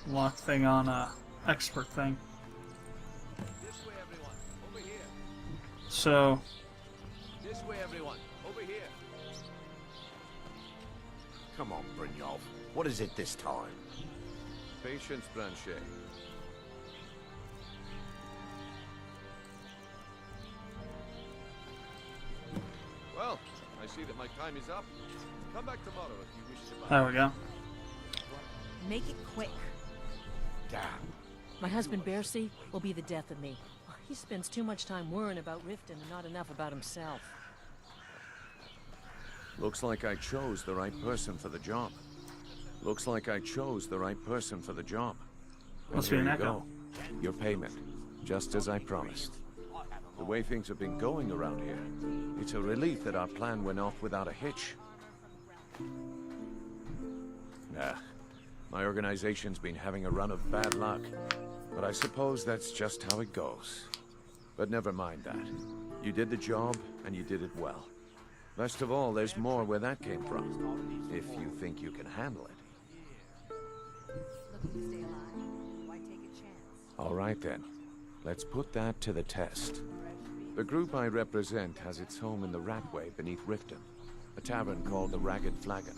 lock thing on expert thing. This way, everyone. Over here. So This way, everyone. Over here. Come on, Brynjolf. What is it this time? Patience, Blanchet. Well, I see that my time is up. Come back tomorrow if you wish to buy. there we go. Make it quick. Damn. My husband, Bercy, will be the death of me. He spends too much time worrying about Riften and not enough about himself. Looks like I chose the right person for the job. Looks like I chose the right person for the job. And Must be here an you echo. go. Your payment, just as I promised. The way things have been going around here, it's a relief that our plan went off without a hitch. Nah, my organization's been having a run of bad luck, but I suppose that's just how it goes. But never mind that. You did the job, and you did it well. Best of all, there's more where that came from, if you think you can handle it. Looking to stay alive? Why take a chance? All right then, let's put that to the test. The group I represent has its home in the Ratway beneath Riften, a tavern called the Ragged Flagon.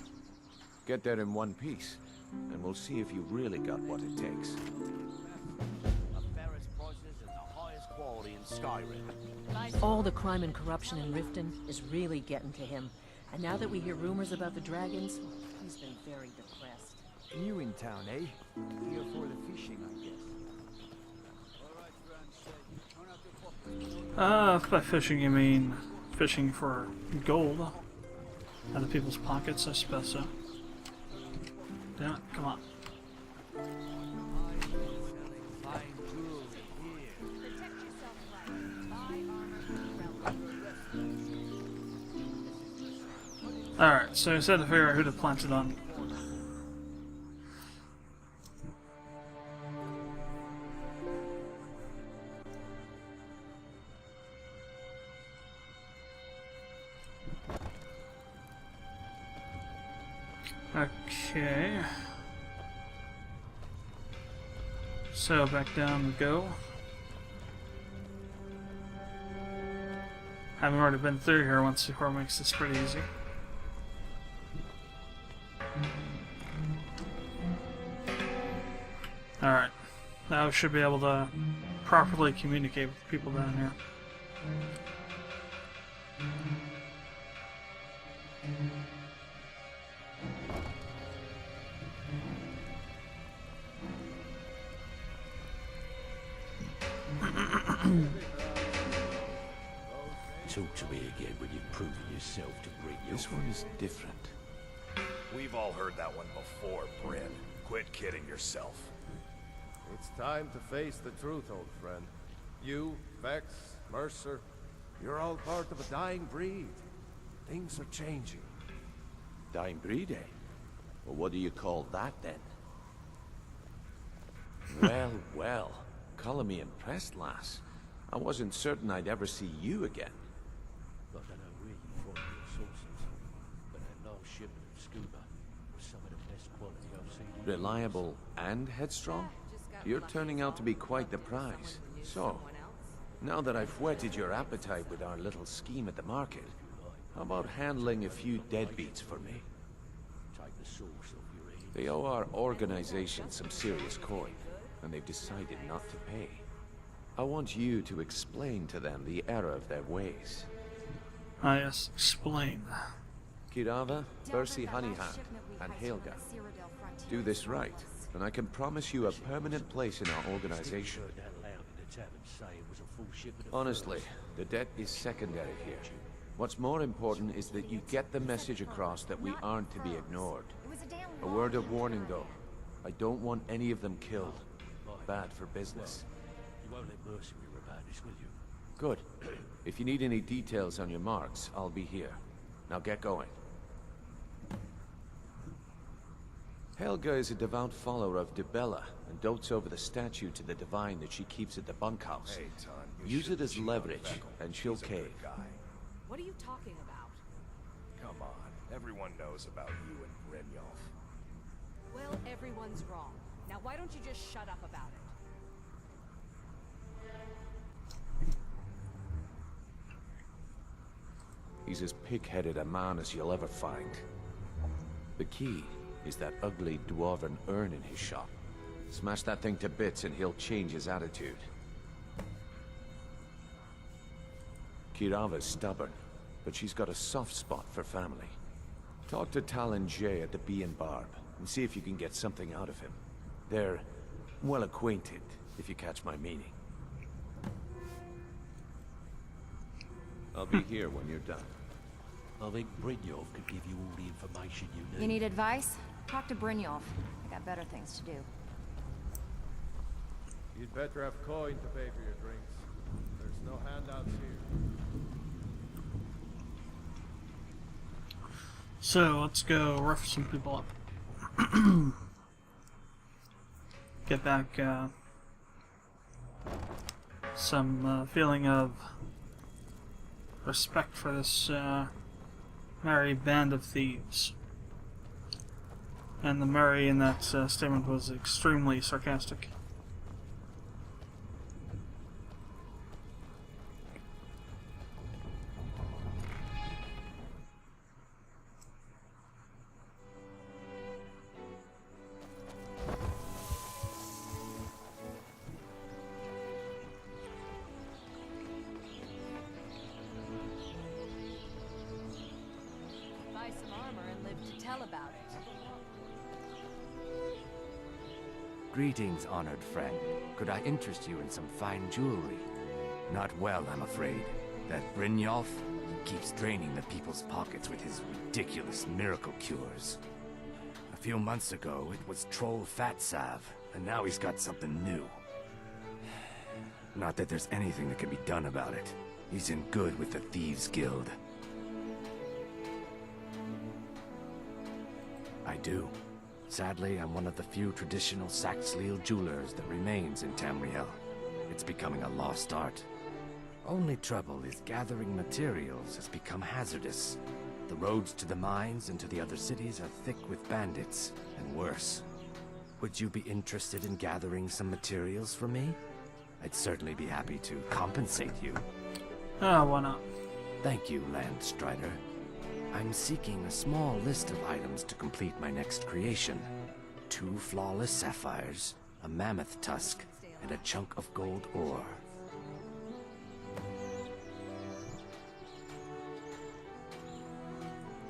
Get there in one piece, and we'll see if you've really got what it takes. The fairest prices and the highest quality in Skyrim. All the crime and corruption in Riften is really getting to him. And now that we hear rumors about the dragons, he's been very depressed. New in town, eh? Here for the fishing, I guess. If by fishing you mean fishing for gold out of people's pockets, I suppose so. Damn it, come on. Alright, so I said to figure out who to plant it on. Okay. So back down we go. Having already been through here once before makes this pretty easy. Alright. Now we should be able to properly communicate with people down here. Talk to me again when you've proven yourself to Brynjolf. This one is different. We've all heard that one before, Bryn. Quit kidding yourself. It's time to face the truth, old friend. You, Vex, Mercer, you're all part of a dying breed. Things are changing. Dying breed, eh? Well, what do you call that, then? Well, well. Color me impressed, lass. I wasn't certain I'd ever see you again. I don't know where you find your sources, but that last shipment of scuba was some of the best quality I've seen. Reliable and headstrong? You're turning out to be quite the prize. So, now that I've whetted your appetite with our little scheme at the market, how about handling a few deadbeats for me? Take the source of your head. They owe our organization some serious coin, and they've decided not to pay. I want you to explain to them the error of their ways. Ah yes, explain. Kirava, Bercy Honeyhand, and Helga. Do this right, and I can promise you a permanent place in our organization. Heard that loud in the tavern say it was a full shipment of Honestly, the debt is secondary here. What's more important is that you get the message across that we aren't to be ignored. A word of warning though, I don't want any of them killed. Bad for business. You won't let Mercy hear about this, will you? Good. If you need any details on your marks, I'll be here. Now get going. Helga is a devout follower of Dibella and dotes over the statue to the divine that she keeps at the bunkhouse. Hey, Ton, Use it as leverage, and she'll cave. What are you talking about? Come on, everyone knows about you and Brynjolf. Well, everyone's wrong. Now why don't you just shut up about it? He's as pig-headed a man as you'll ever find. The key is that ugly dwarven urn in his shop. Smash that thing to bits and he'll change his attitude. Kirava's stubborn, but she's got a soft spot for family. Talk to Talon Jay at the Bee and Barb, and see if you can get something out of him. They're well acquainted, if you catch my meaning. I'll be here when you're done. I think Brynjolf could give you all the information you need. You need advice? Talk to Brynjolf. I got better things to do. You'd better have coin to pay for your drinks. There's no handouts here. So let's go rough some people up. Get back some feeling of respect for this merry band of thieves. And the merry in that statement was extremely sarcastic. Buy some armor and live to tell about it. Greetings, honored friend. Could I interest you in some fine jewelry? Not well, I'm afraid. That Brynjolf keeps draining the people's pockets with his ridiculous miracle cures. A few months ago, it was Troll Fat Salve, and now he's got something new. Not that there's anything that can be done about it. He's in good with the Thieves Guild. I do. Sadly, I'm one of the few traditional Saxhleel jewelers that remains in Tamriel. It's becoming a lost art. Only trouble is gathering materials has become hazardous. The roads to the mines and to the other cities are thick with bandits, and worse. Would you be interested in gathering some materials for me? I'd certainly be happy to compensate you. Why not? Thank you, Landstrider. I'm seeking a small list of items to complete my next creation. 2 flawless sapphires, a mammoth tusk, and a chunk of gold ore.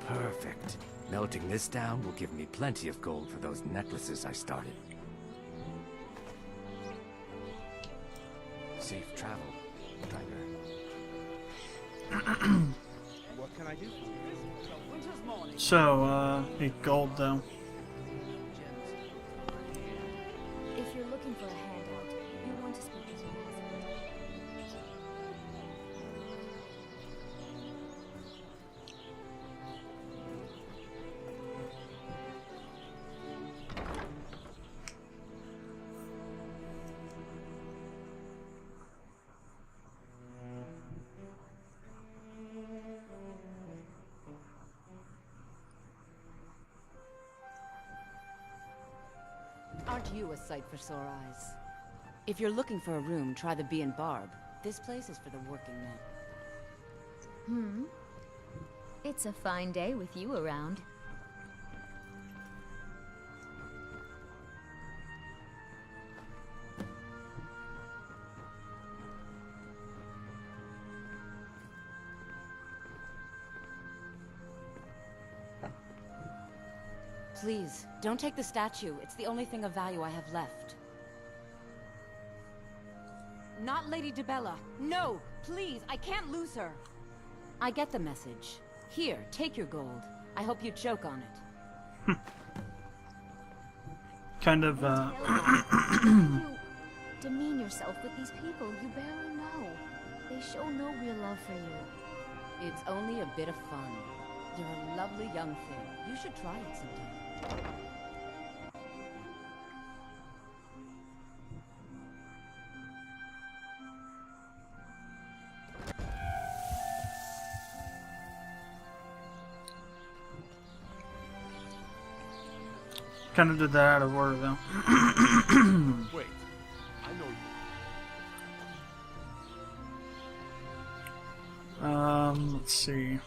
Perfect. Melting this down will give me plenty of gold for those necklaces I started. Safe travel, Strider. What can I do for you? So, need gold though. If you're looking for a handout, you want to speak with me. Aren't you a sight for sore eyes? If you're looking for a room, try the Bee and Barb. This place is for the working men. It's a fine day with you around. Please, don't take the statue. It's the only thing of value I have left. Not Lady DeBella. No! Please, I can't lose her. I get the message. Here, take your gold. I hope you choke on it. Kind of, You demean yourself with these people you barely know. They show no real love for you. It's only a bit of fun. You're a lovely young thing. You should try it sometime. kind of did that out of order though. Wait, I know you. Let's see.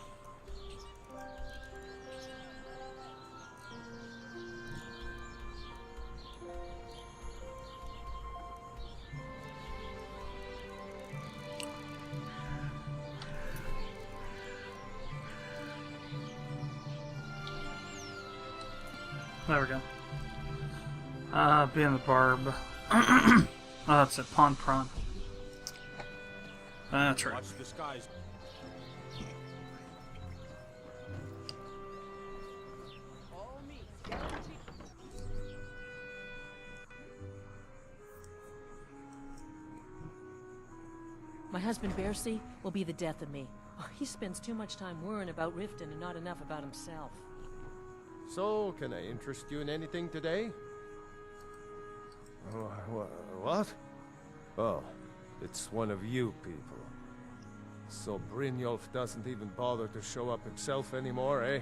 There we go. Being the barb. Oh, that's it. Pawn prawn. That's right. Watch the skies. My husband Bercy will be the death of me. Oh, he spends too much time worrying about Riften and not enough about himself. So, can I interest you in anything today? What? Oh, it's one of you people. So Brynjolf doesn't even bother to show up himself anymore, eh?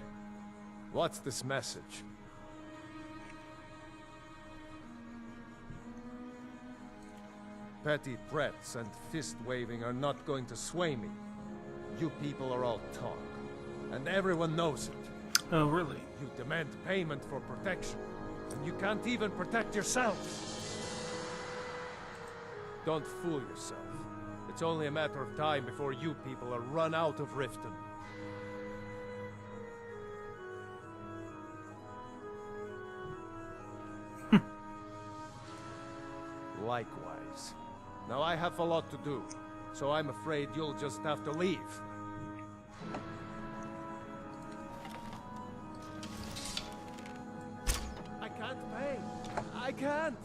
What's this message? Petty threats and fist-waving are not going to sway me. You people are all talk, and everyone knows it. Oh, really? You demand payment for protection, and you can't even protect yourselves. Don't fool yourself. It's only a matter of time before you people are run out of Riften. Likewise. Now I have a lot to do, so I'm afraid you'll just have to leave. I can't pay. I can't.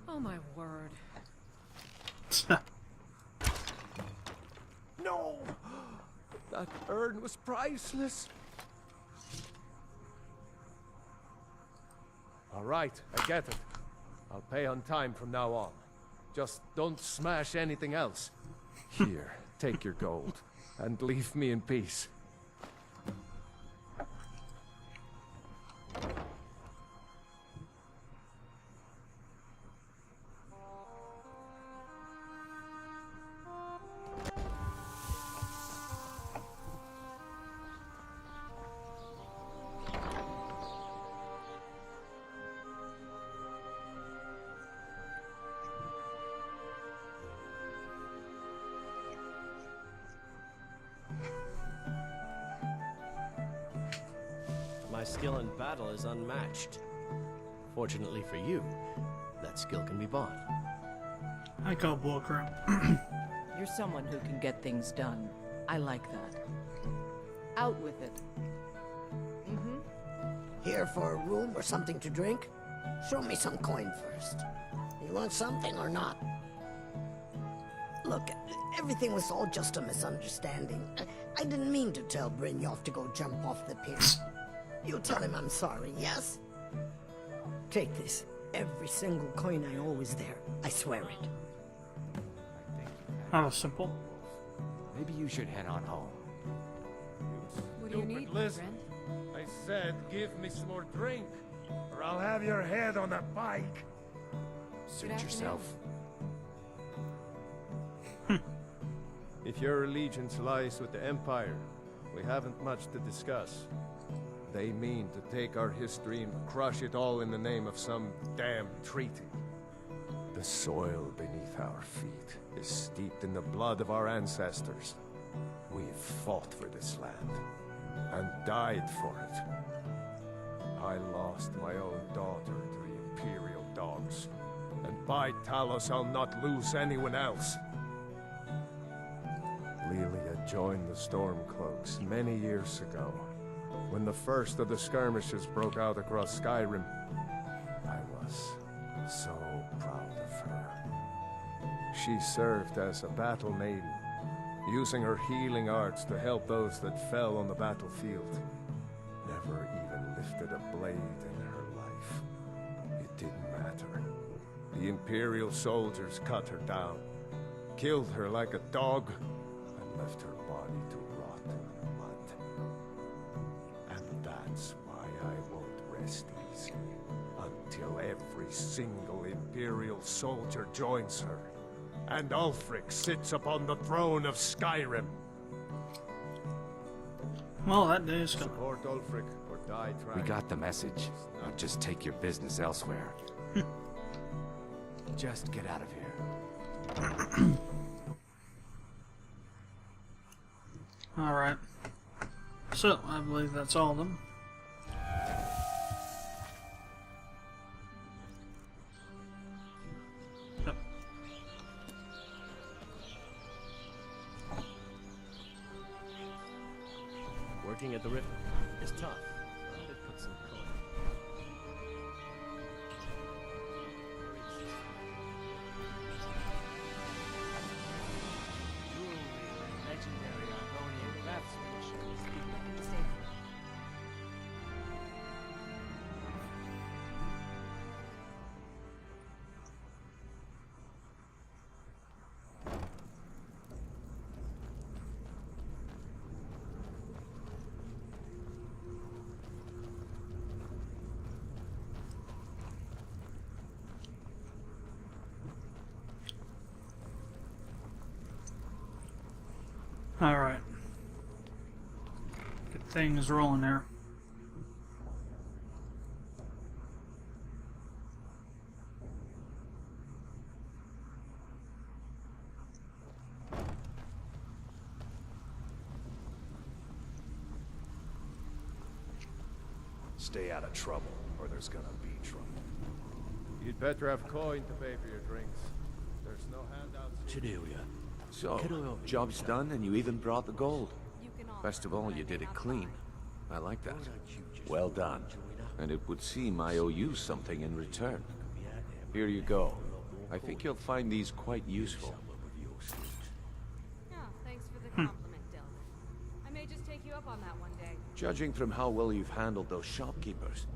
Oh my word. No! That urn was priceless. All right, I get it. I'll pay on time from now on. Just don't smash anything else. Here, take your gold, and leave me in peace. My skill in battle is unmatched. Fortunately for you, that skill can be bought. I call bullcrap. You're someone who can get things done. I like that. Out with it. Here for a room or something to drink? Show me some coin first. You want something or not? Look, everything was all just a misunderstanding. I didn't mean to tell Brynjolf to go jump off the pier. You tell him I'm sorry, yes? Take this. Every single coin I owe is there. I swear it. That was simple. Maybe you should head on home. What do you need, my listen. friend? I said give me some more drink, or I'll have your head on a pike. Suit Good yourself. If your allegiance lies with the Empire, we haven't much to discuss. They mean to take our history and crush it all in the name of some damn treaty. The soil beneath our feet is steeped in the blood of our ancestors. We've fought for this land, and died for it. I lost my own daughter to the Imperial dogs, and by Talos I'll not lose anyone else. Lilia joined the Stormcloaks many years ago, when the first of the skirmishes broke out across Skyrim. I was so proud of her. She served as a battle maiden, using her healing arts to help those that fell on the battlefield. Never even lifted a blade in her life. It didn't matter. The Imperial soldiers cut her down, killed her like a dog, and left her body to rot in the mud. And that's why I won't rest easy until every single Imperial Imperial soldier joins her, and Ulfric sits upon the throne of Skyrim. Well, that day is coming. Support Ulfric or die trying. We got the message. Now just take your business elsewhere. Just get out of here. Alright. So, I believe that's all of them. Yep. Working at the river is tough. It puts some color. Legendary Argonian craftsmanship. Alright. Get things rolling there. Stay out of trouble, or there's gonna be trouble. You'd better have coin to pay for your drinks. There's no handouts. Chedelia. So, job's done and you even brought the gold. Best of all, you did it clean. I like that. Well done. And it would seem I owe you something in return. Here you go. I think you'll find these quite useful. Yeah, thanks for the compliment, Delvin. I may just take you up on that one day. Judging from how well you've handled those shopkeepers,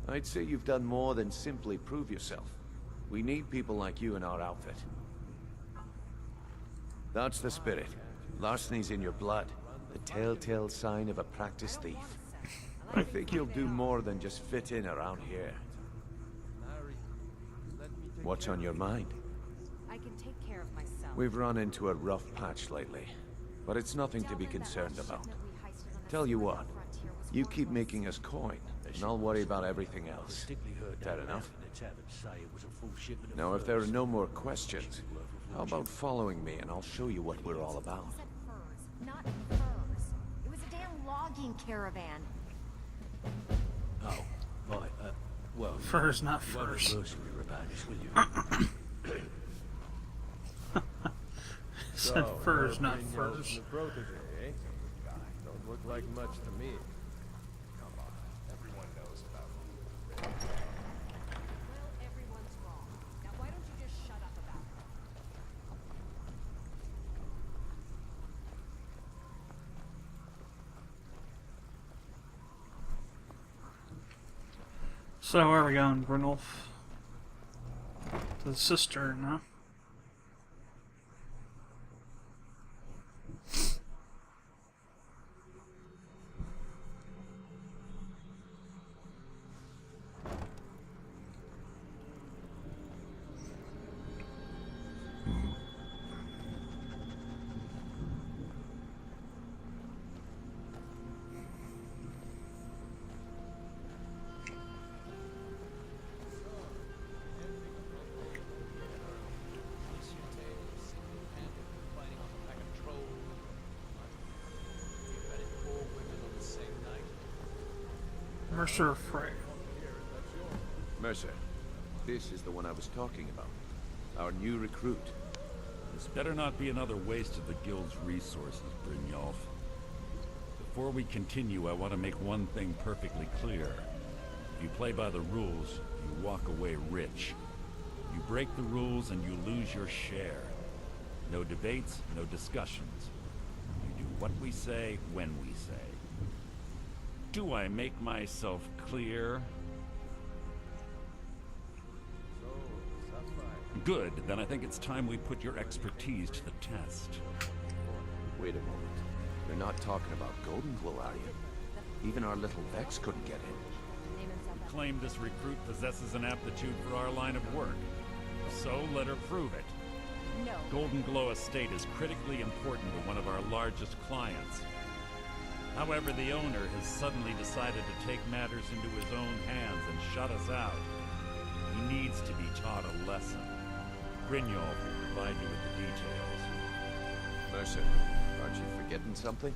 I'd say you've done more than simply prove yourself. We need people like you in our outfit. That's the spirit. Larceny's in your blood. The telltale sign of a practiced thief. I think you'll do more than just fit in around here. What's on your mind? I can take care of myself. We've run into a rough patch lately, but it's nothing to be concerned about. Tell you what, you keep making us coin, and I'll worry about everything else. Fair enough? Now, if there are no more questions, how about following me and I'll show you what we're all about? Not furs. It was a damn logging caravan. Oh, right, well... Furs, not furs. About this, will you? Said furs, not Brynjolf's furs. new protege, eh? Don't look like much to me. Come on, everyone knows about it. Well, everyone's wrong. Now why don't you just shut up about it? So where are we going, Brynolf? To the cistern, huh? Mercer Frey. Mercer, this is the one I was talking about. Our new recruit. This better not be another waste of the guild's resources, Brynjolf. Before we continue, I want to make one thing perfectly clear. If you play by the rules, you walk away rich. You break the rules and you lose your share. No debates, no discussions. You do what we say, when we say. Do I make myself clear? Good, then I think it's time we put your expertise to the test. Wait a moment. You're not talking about Golden Glow, are you? Even our little Vex couldn't get in. You claim this recruit possesses an aptitude for our line of work. So let her prove it. No. Golden Glow Estate is critically important to one of our largest clients. However, the owner has suddenly decided to take matters into his own hands and shut us out. He needs to be taught a lesson. Brynjolf will provide you with the details. Mercer, aren't you forgetting something?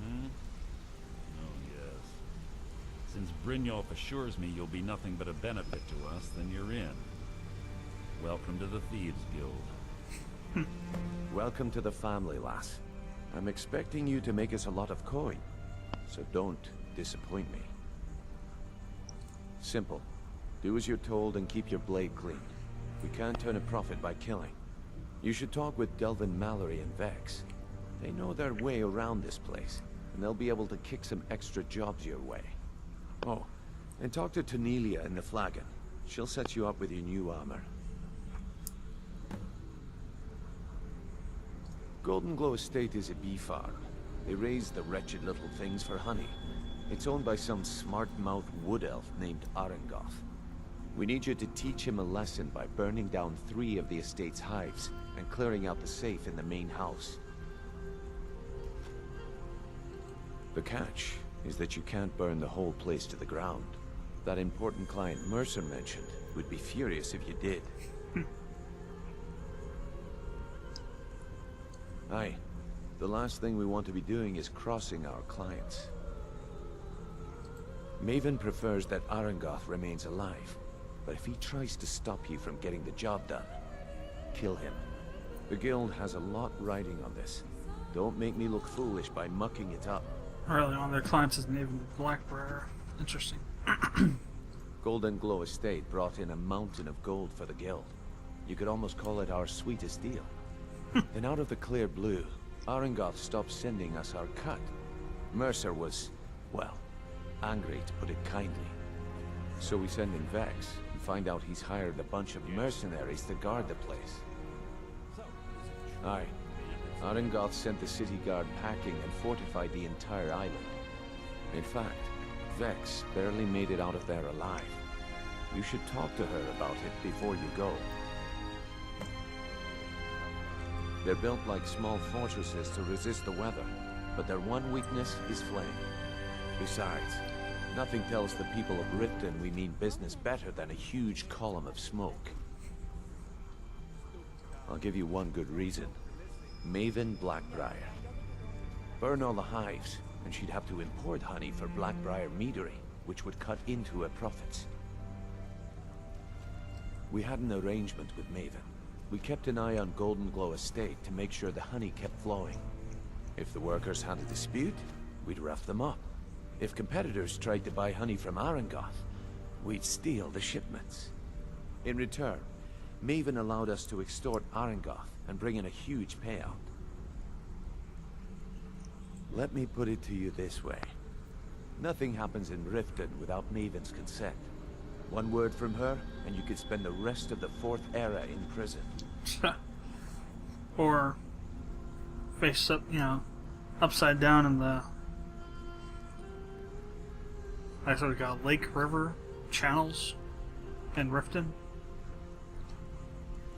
Oh, yes. Since Brynjolf assures me you'll be nothing but a benefit to us, then you're in. Welcome to the Thieves Guild. Welcome to the family, lass. I'm expecting you to make us a lot of coin, so don't disappoint me. Simple. Do as you're told and keep your blade clean. We can't turn a profit by killing. You should talk with Delvin Mallory and Vex. They know their way around this place, and they'll be able to kick some extra jobs your way. Oh, and talk to Tanelia in the Flagon. She'll set you up with your new armor. Golden Glow Estate is a bee farm. They raise the wretched little things for honey. It's owned by some smart-mouthed wood elf named Arengoth. We need you to teach him a lesson by burning down 3 of the estate's hives and clearing out the safe in the main house. The catch is that you can't burn the whole place to the ground. That important client Mercer mentioned would be furious if you did. Aye. The last thing we want to be doing is crossing our clients. Maven prefers that Arengoth remains alive, but if he tries to stop you from getting the job done, kill him. The guild has a lot riding on this. Don't make me look foolish by mucking it up. Really, one of their clients is Maven Blackbriar. Interesting. Golden Glow Estate brought in a mountain of gold for the guild. You could almost call it our sweetest deal. Then out of the clear blue, Arengoth stopped sending us our cut. Mercer was, well, angry to put it kindly. So we send in Vex and find out he's hired a bunch of mercenaries to guard the place. Aye. Arengoth sent the city guard packing and fortified the entire island. In fact, Vex barely made it out of there alive. You should talk to her about it before you go. They're built like small fortresses to resist the weather, but their one weakness is flame. Besides, nothing tells the people of Riften we mean business better than a huge column of smoke. I'll give you one good reason. Maven Blackbriar. Burn all the hives, and she'd have to import honey for Blackbriar meadery, which would cut into her profits. We had an arrangement with Maven. We kept an eye on Golden Glow Estate to make sure the honey kept flowing. If the workers had a dispute, we'd rough them up. If competitors tried to buy honey from Arengoth, we'd steal the shipments. In return, Maven allowed us to extort Arengoth and bring in a huge payout. Let me put it to you this way. Nothing happens in Riften without Maven's consent. One word from her, and you could spend the rest of the 4th era in prison. Or face up, upside down in the, I sort of got lake, river, channels in Riften.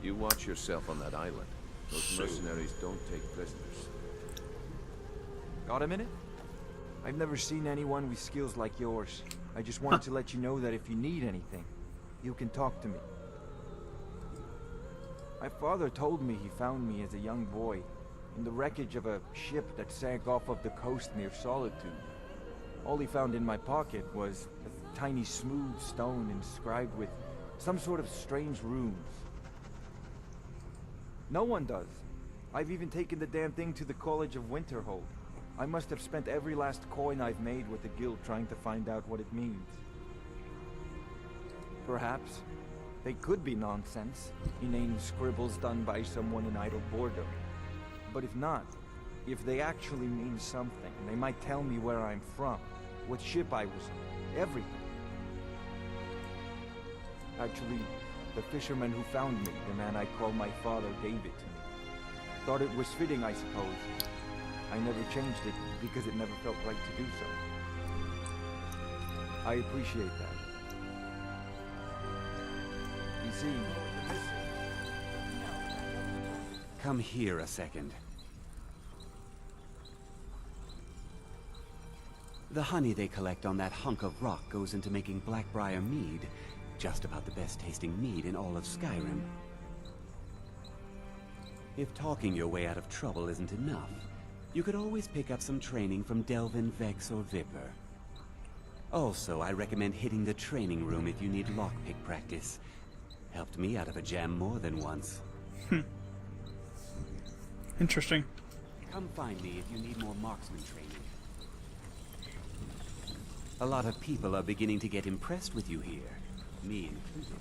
You watch yourself on that island. Those mercenaries don't take prisoners. Got a minute? I've never seen anyone with skills like yours. I just wanted to let you know that if you need anything, you can talk to me. My father told me he found me as a young boy in the wreckage of a ship that sank off of the coast near Solitude. All he found in my pocket was a tiny smooth stone inscribed with some sort of strange runes. No one does. I've even taken the damn thing to the College of Winterhold. I must have spent every last coin I've made with the guild trying to find out what it means. Perhaps they could be nonsense, inane scribbles done by someone in idle boredom. But if not, if they actually mean something, they might tell me where I'm from, what ship I was on, everything. Actually, the fisherman who found me, the man I call my father, gave it to me. Thought it was fitting, I suppose. I never changed it because it never felt right to do so. I appreciate that. You see, Come here a second. The honey they collect on that hunk of rock goes into making Blackbriar mead. Just about the best tasting mead in all of Skyrim. If talking your way out of trouble isn't enough, you could always pick up some training from Delvin, Vex, or Viper. Also, I recommend hitting the training room if you need lockpick practice. Helped me out of a jam more than once. Interesting. Come find me if you need more marksman training. A lot of people are beginning to get impressed with you here, me included.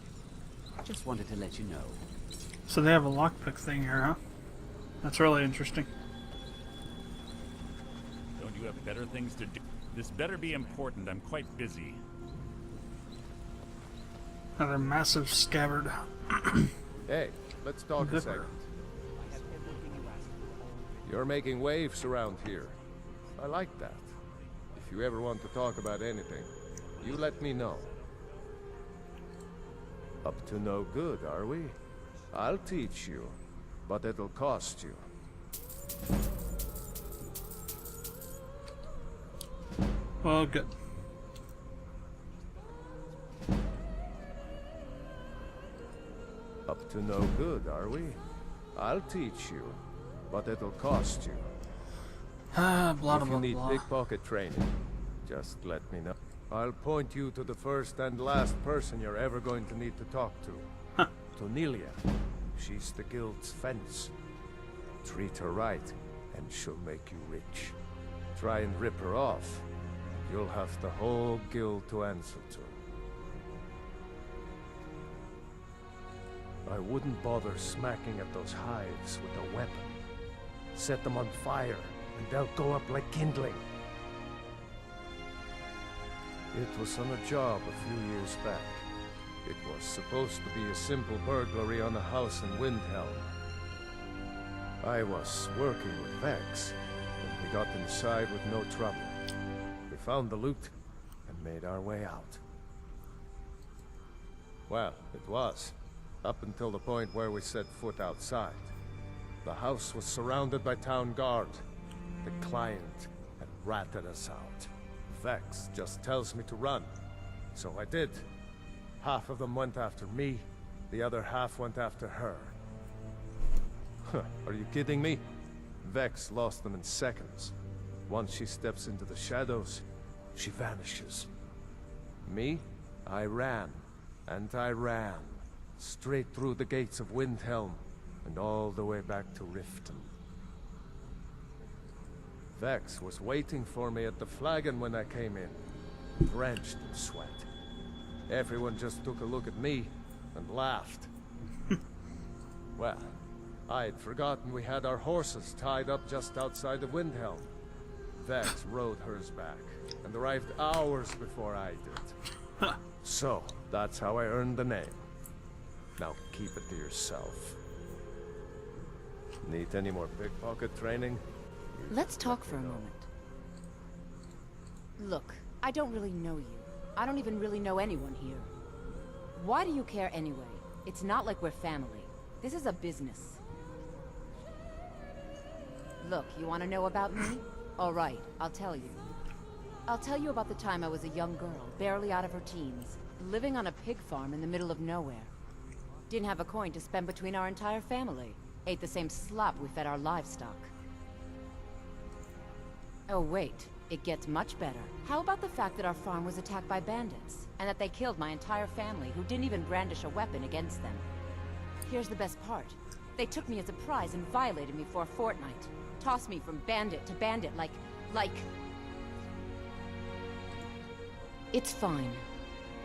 Just wanted to let you know. So they have a lockpick thing here, huh? That's really interesting. Don't you have better things to do? This better be important. I'm quite busy. Another massive scabbard. Hey, let's talk a second. You're making waves around here. I like that. If you ever want to talk about anything, you let me know. Up to no good, are we? I'll teach you, but it'll cost you. Well, good. Up to no good, are we? I'll teach you, but it'll cost you. Blah, If blah, you blah, need blah. pickpocket training, just let me know. I'll point you to the first and last person you're ever going to need to talk to. Huh. To Nelia. She's the guild's fence. Treat her right, and she'll make you rich. Try and rip her off, and you'll have the whole guild to answer to. I wouldn't bother smacking at those hives with a weapon. Set them on fire, and they'll go up like kindling. It was on a job a few years back. It was supposed to be a simple burglary on a house in Windhelm. I was working with Vex, and we got inside with no trouble. We found the loot, and made our way out. Well, it was, up until the point where we set foot outside. The house was surrounded by town guard. The client had ratted us out. Vex just tells me to run, so I did. Half of them went after me, the other half went after her. Huh, are you kidding me? Vex lost them in seconds. Once she steps into the shadows, she vanishes. Me? I ran, and I ran, straight through the gates of Windhelm, and all the way back to Riften. Vex was waiting for me at the flagon when I came in, drenched in sweat. Everyone just took a look at me and laughed. Well, I'd forgotten we had our horses tied up just outside of Windhelm. Vex rode hers back and arrived hours before I did. So, that's how I earned the name. Now keep it to yourself. Need any more pickpocket training? Let's talk for a moment. Look, I don't really know you. I don't even really know anyone here. Why do you care anyway? It's not like we're family. This is a business. Look, you want to know about me? All right, I'll tell you. I'll tell you about the time I was a young girl, barely out of her teens, living on a pig farm in the middle of nowhere. Didn't have a coin to spend between our entire family. Ate the same slop we fed our livestock. Oh wait, it gets much better. How about the fact that our farm was attacked by bandits, and that they killed my entire family who didn't even brandish a weapon against them? Here's the best part. They took me as a prize and violated me for a fortnight. Tossed me from bandit to bandit like... It's fine.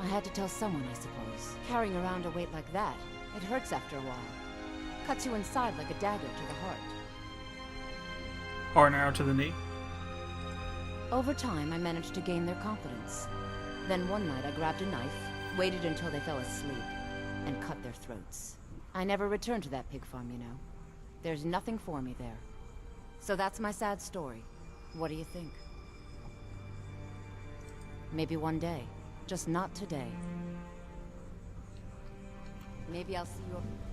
I had to tell someone, I suppose. Carrying around a weight like that, it hurts after a while. Cuts you inside like a dagger to the heart. Or an arrow to the knee. Over time, I managed to gain their confidence. Then one night I grabbed a knife, waited until they fell asleep, and cut their throats. I never returned to that pig farm, you know. There's nothing for me there. So that's my sad story. What do you think? Maybe one day. Just not today. Maybe I'll see you.